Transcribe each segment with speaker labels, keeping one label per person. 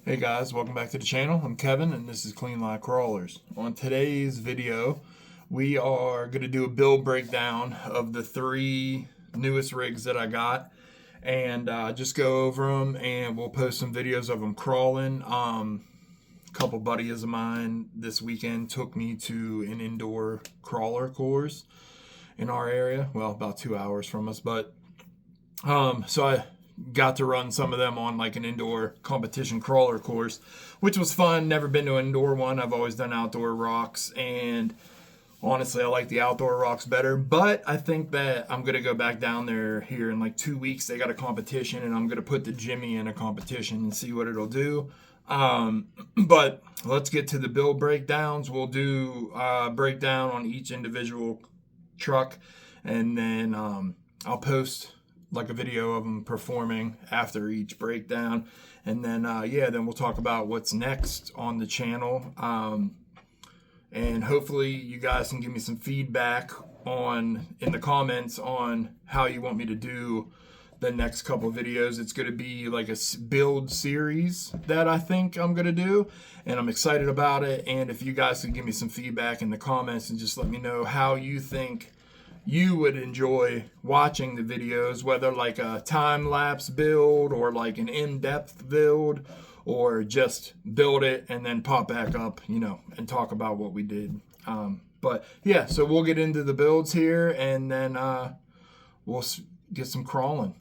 Speaker 1: Hey guys, welcome back to the channel. I'm Kevin and this is Clean Line Crawlers. On today's video, we are going to do a build breakdown of the three newest rigs that I got and just go over them, and we'll post some videos of them crawling. A couple buddies of mine this weekend took me to an indoor crawler course in our area, well, about 2 hours from us, but so I got to run some of them on like an indoor competition crawler course, which was fun. Never been to an indoor one. I've always done outdoor rocks, and honestly, I like the outdoor rocks better. But I think that I'm going to go back down there here in like 2 weeks. They got a competition, and I'm going to put the Jimmy in a competition and see what it'll do. But let's get to the build breakdowns. We'll do breakdown on each individual truck, and then I'll post like a video of them performing after each breakdown, and then then we'll talk about what's next on the channel, and hopefully you guys can give me some feedback in the comments on how you want me to do the next couple videos. It's going to be like a build series that I think I'm going to do, and I'm excited about it. And if you guys can give me some feedback in the comments and just let me know how you think you would enjoy watching the videos, whether like a time-lapse build or like an in-depth build, or just build it and then pop back up, and talk about what we did. But yeah, so we'll get into the builds here, and then we'll get some crawling.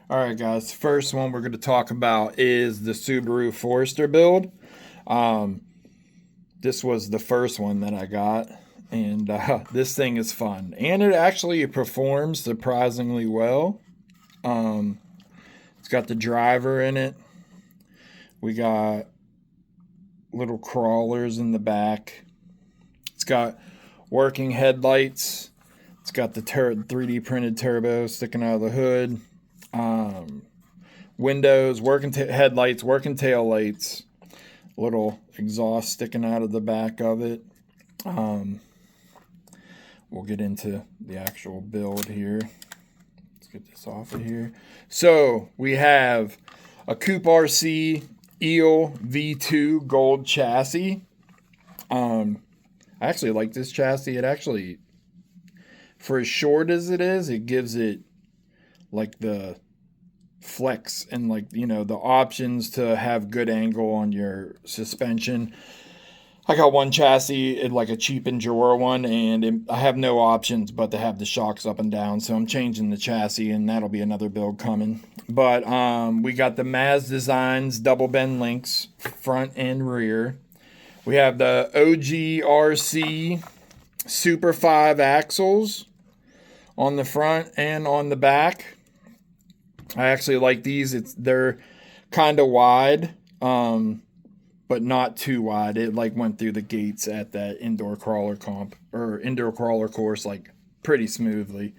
Speaker 1: All right, guys, first one we're going to talk about is the Subaru Forester build. This was the first one that I got. And this thing is fun, and it actually performs surprisingly well. It's got the driver in it. We got little crawlers in the back. It's got working headlights. It's got the 3D printed turbo sticking out of the hood. Windows, working headlights, working tail lights. Little exhaust sticking out of the back of it. We'll get into the actual build here. Let's get this off of here. So we have a Coupe RC EEL V2 gold chassis. I actually like this chassis. It actually, for as short as it is, it gives it like the flex and like, the options to have good angle on your suspension. I got one chassis, like a cheap Endura one, and I have no options but to have the shocks up and down. So I'm changing the chassis, and that'll be another build coming. But we got the Maz Designs double bend links, front and rear. We have the OGRC Super 5 axles on the front and on the back. I actually like these. They're kind of wide. But not too wide. It like went through the gates at that indoor crawler course like pretty smoothly.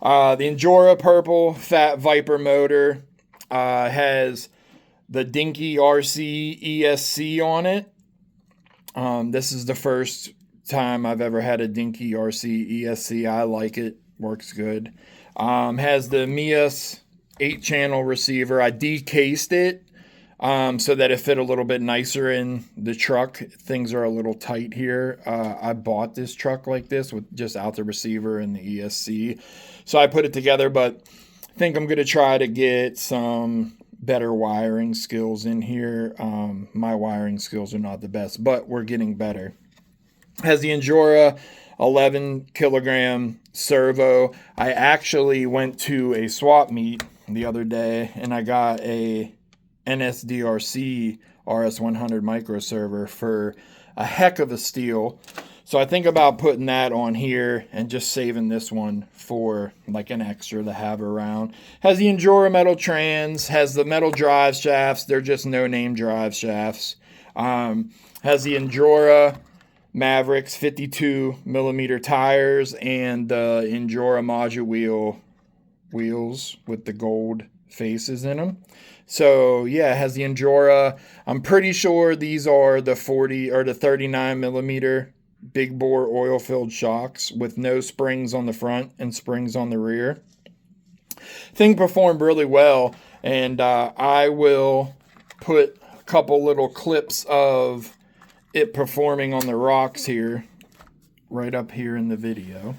Speaker 1: The Endura purple Fat Viper motor has the Dinky RC ESC on it. This is the first time I've ever had a Dinky RC ESC. I like it. Works good. Has the Mias 8-channel receiver. I decased it so that it fit a little bit nicer in the truck. Things are a little tight here. I bought this truck like this with just out the receiver and the ESC. So I put it together, but I think I'm going to try to get some better wiring skills in here. My wiring skills are not the best, but we're getting better. Has the Endura 11 kilogram servo. I actually went to a swap meet the other day, and I got a NSDRC RS100 microserver for a heck of a steal. So I think about putting that on here and just saving this one for like an extra to have around. Has the Endura metal trans, has the metal drive shafts. They're just no-name drive shafts. Has the Endura Mavericks 52 millimeter tires and the Endura module wheels with the gold faces in them. So yeah, it has the Endura. I'm pretty sure these are the 40 or the 39 millimeter big bore oil filled shocks with no springs on the front and springs on the rear. Thing performed really well, And I will put a couple little clips of it performing on the rocks here, right up here in the video.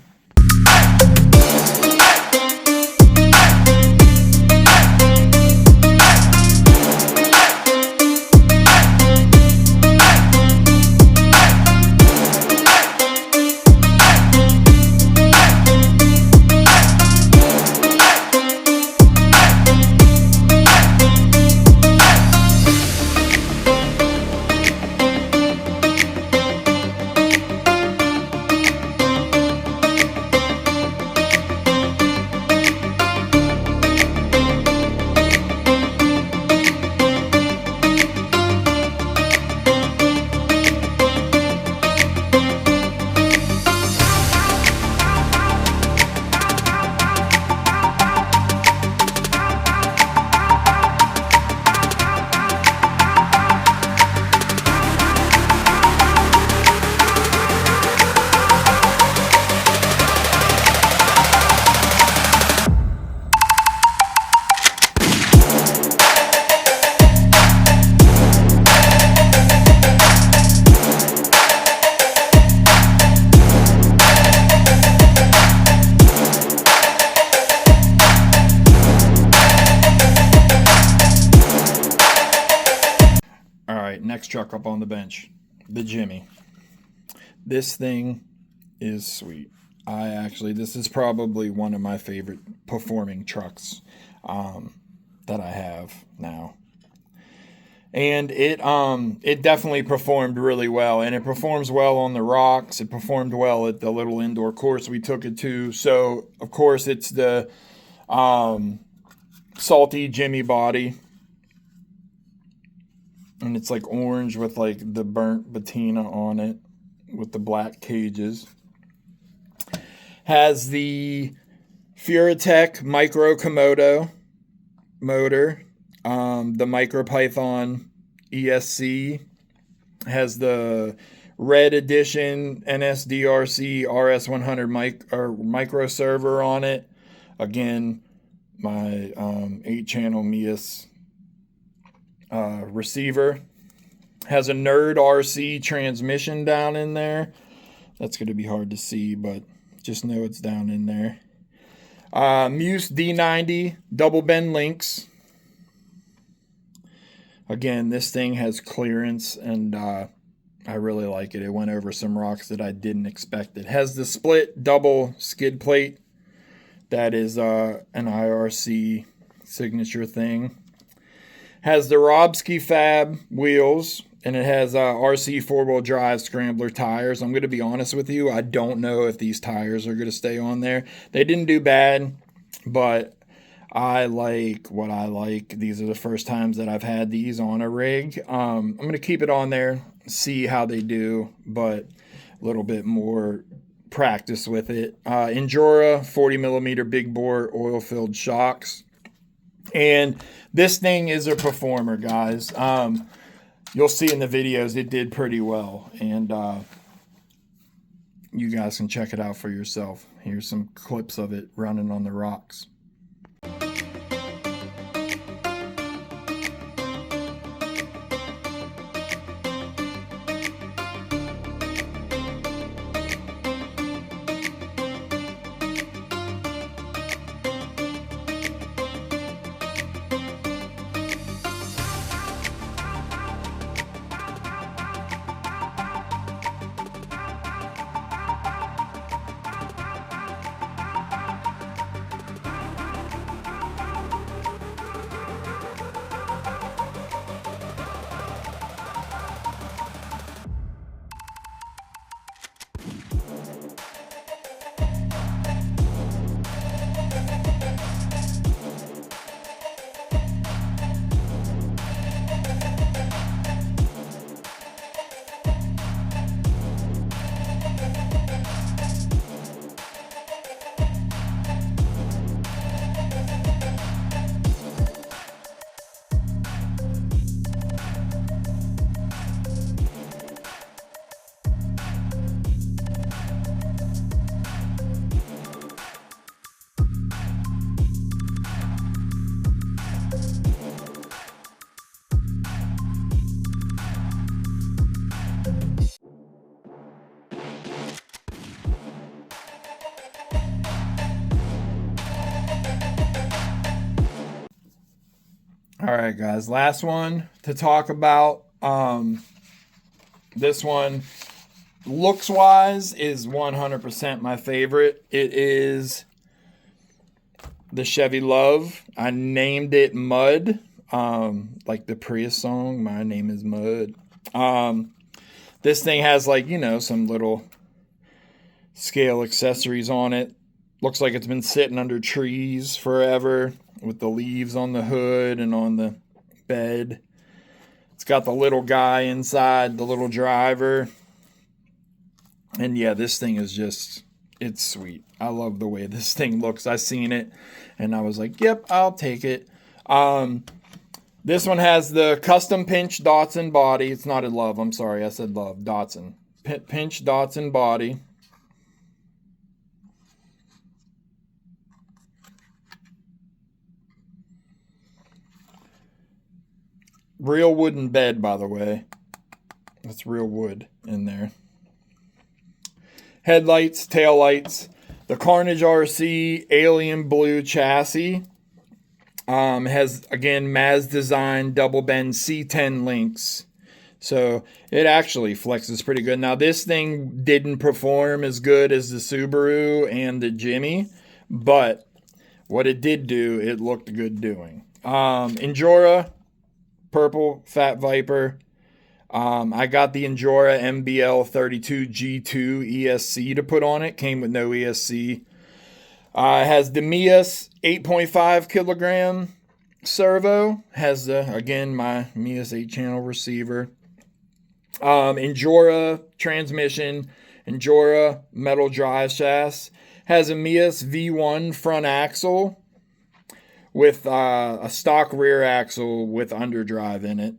Speaker 1: Next truck up on the bench, the Jimmy. This thing is sweet. This is probably one of my favorite performing trucks that I have now. And it definitely performed really well, and it performs well on the rocks. It performed well at the little indoor course we took it to. So of course it's the salty Jimmy body. And it's like orange with like the burnt patina on it with the black cages. Has the Furatech Micro Komodo motor. The Micro Python ESC. Has the Red Edition NSDRC RS100 micro server on it. Again, my 8-channel Mias receiver. Has a Nerd RC transmission down in there. That's going to be hard to see, but just know it's down in there. Muse D90 double bend links. Again, this thing has clearance, and I really like it. It went over some rocks that I didn't expect. It has the split double skid plate. That is an IRC signature thing. Has the Robski Fab wheels, and it has RC 4-wheel drive scrambler tires. I'm going to be honest with you, I don't know if these tires are going to stay on there. They didn't do bad, but I like what I like. These are the first times that I've had these on a rig. I'm going to keep it on there, see how they do, but a little bit more practice with it. Endura 40mm big bore oil-filled shocks. And this thing is a performer, guys. You'll see in the videos it did pretty well. And you guys can check it out for yourself. Here's some clips of it running on the rocks. All right, guys. Last one to talk about. This one, looks wise, is 100% my favorite. It is the Chevy Love. I named it Mud, like the Prius song. My name is Mud. This thing has, like, you know, some little scale accessories on it. Looks like it's been sitting under trees forever with the leaves on the hood and on the bed. It's got the little guy inside, the little driver. And yeah, this thing is just, it's sweet. I love the way this thing looks. I seen it and I was like, yep, I'll take it. This one has the custom pinch Datsun body. It's not a Love. I'm sorry. I said Love. Datsun. Pinch Datsun body. Real wooden bed, by the way. That's real wood in there. Headlights, taillights. The Carnage RC Alien Blue chassis. Has, again, Maz Design double bend C10 links. So it actually flexes pretty good. Now, this thing didn't perform as good as the Subaru and the Jimmy, but what it did do, it looked good doing. Endura, purple Fat Viper. I got the Endura MBL 32 G2 ESC to put on it. Came with no ESC. It has the Mias 8.5 kilogram servo. Has the, again, my Mias 8-channel receiver. Endura transmission. Endura metal drive shaft. Has a Mias V1 front axle with a stock rear axle with underdrive in it.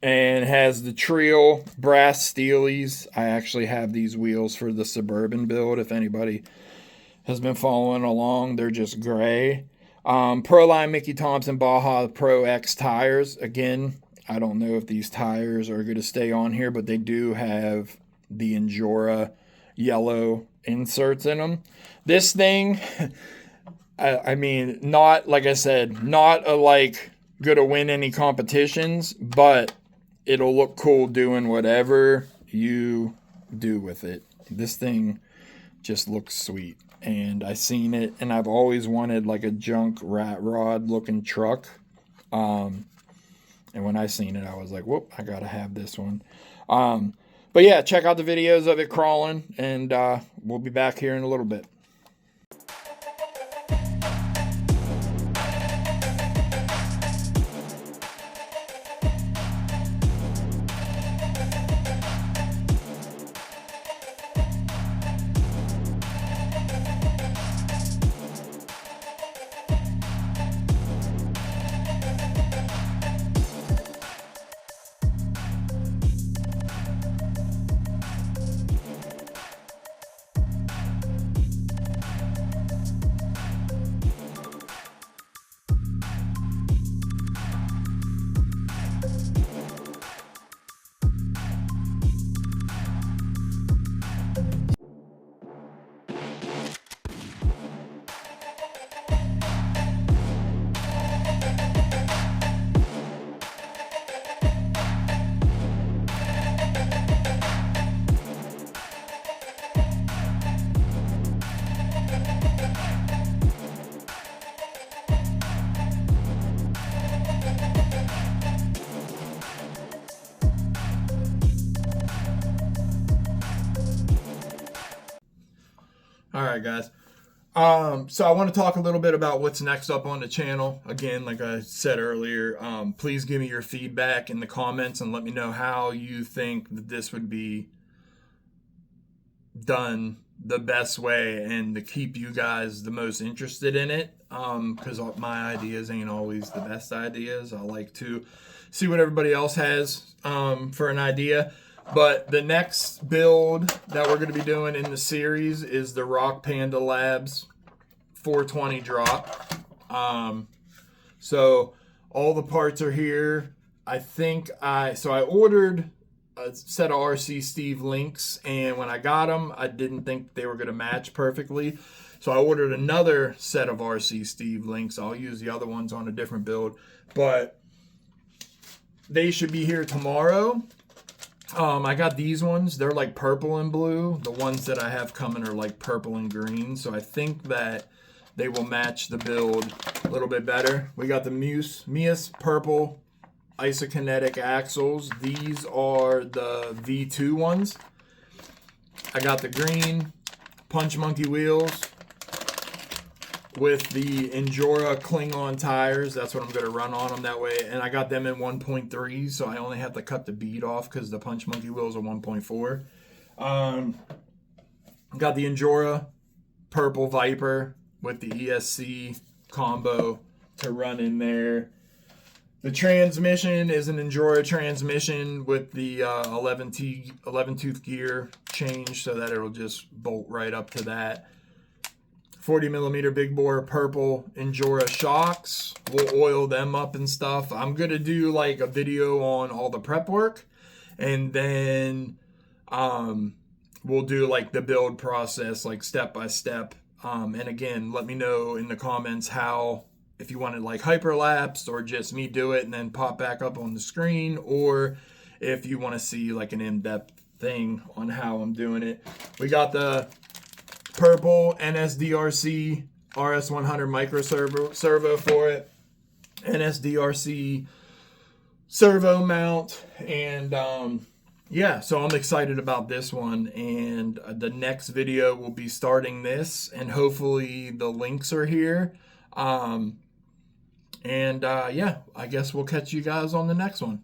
Speaker 1: And has the Trio brass steelies. I actually have these wheels for the Suburban build. If anybody has been following along, they're just gray. Proline Mickey Thompson Baja Pro X tires. Again, I don't know if these tires are going to stay on here, but they do have the Endura yellow inserts in them. This thing, I mean, not, like I said, not like going to win any competitions, but it'll look cool doing whatever you do with it. This thing just looks sweet. And I seen it, and I've always wanted like a junk rat rod looking truck. And when I seen it, I was like, whoop, I gotta have this one. But yeah, check out the videos of it crawling, and we'll be back here in a little bit. All right, guys. So I want to talk a little bit about what's next up on the channel. Again, like I said earlier, please give me your feedback in the comments and let me know how you think that this would be done the best way and to keep you guys the most interested in it. Because my ideas ain't always the best ideas. I like to see what everybody else has for an idea. But the next build that we're going to be doing in the series is the Rock Panda Labs 420 drop. So all the parts are here. I think I ordered a set of RC Steve links, and when I got them, I didn't think they were going to match perfectly. So I ordered another set of RC Steve links. I'll use the other ones on a different build, but they should be here tomorrow. I got these ones. They're like purple and blue. The ones that I have coming are like purple and green. So I think that they will match the build a little bit better. We got the Mias purple isokinetic axles. These are the V2 ones. I got the green Punch Monkey wheels with the Endura Klingon tires. That's what I'm going to run on them that way. And I got them in 1.3, so I only have to cut the bead off because the Punch Monkey wheels are 1.4. Got the Endura Purple Viper with the ESC combo to run in there. The transmission is an Endura transmission with the 11 tooth gear change so that it'll just bolt right up to that. 40 millimeter big bore purple Endura shocks. We'll oil them up and stuff. I'm going to do like a video on all the prep work, and then we'll do like the build process, like step by step. And again, let me know in the comments how, if you want it like hyperlapsed or just me do it and then pop back up on the screen, or if you want to see like an in-depth thing on how I'm doing it. We got the purple NSDRC RS100 micro servo for it. NSDRC servo mount. And yeah, so I'm excited about this one. And the next video will be starting this. And hopefully the links are here. Yeah, I guess we'll catch you guys on the next one.